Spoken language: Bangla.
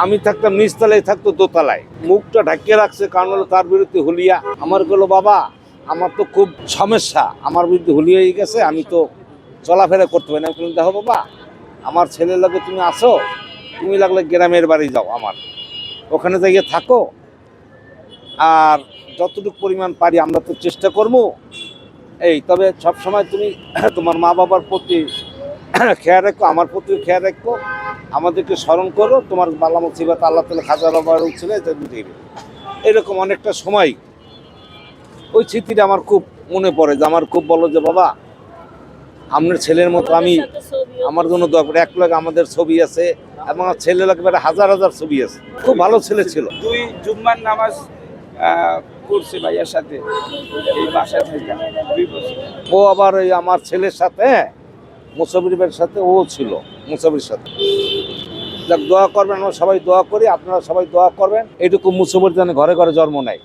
আমি থাকতাম নিচতলায়, থাকতো দোতলায়, মুখটা ঢাকিয়ে রাখছে, কারণ হলো তার বিরুদ্ধে হুলিয়া। আমার বললো বাবা আমার তো খুব সমস্যা, আমার বিরুদ্ধে হুলিয়া হয়ে গেছে, আমি তো চলাফেরা করতে পারি না। আমি বললাম দেখো বাবা, আমার ছেলের লাগে তুমি আসো, তুমি লাগলে গ্রামের বাড়ি যাও, আমার ওখানে যাইয়ে থাকো, আর যতটুকু পরিমাণ পারি আমরা তো চেষ্টা করবো। এই তবে সবসময় তুমি তোমার মা বাবার প্রতি খেয়াল রাখো, আমার প্রতিও খেয়াল রাখো, আমাদেরকে স্মরণ করো, তোমার বালা মুসিবত আল্লাহ তাআলা হাজার বার ছিল দেবে। এরকম অনেকটা সময় ওই স্মৃতিটা আমার খুব মনে পড়ে, যে আমার খুব বলো যে বাবা আপনার ছেলের মতো আমি, আমার জন্য দোয়া করে। এক লাগে আমাদের ছবি আছে এবং আমার ছেলে লাগবে হাজার হাজার ছবি আছে। খুব ভালো ছেলে ছিল। দুই জুম্মার নামাজ করছে ভাইয়ার সাথে এই বাসায় থেকে 2 বছর। ও আবার ওই আমার ছেলের সাথে, মুসাফির ভাইয়ের সাথে ও ছিল, মুসাফির সাথে। যাক দোয়া করবেন, আমরা সবাই দোয়া করি, আপনারা সবাই দোয়া করবেন, এইটুকু মুসাফির যেন ঘরে ঘরে জন্ম নেয়।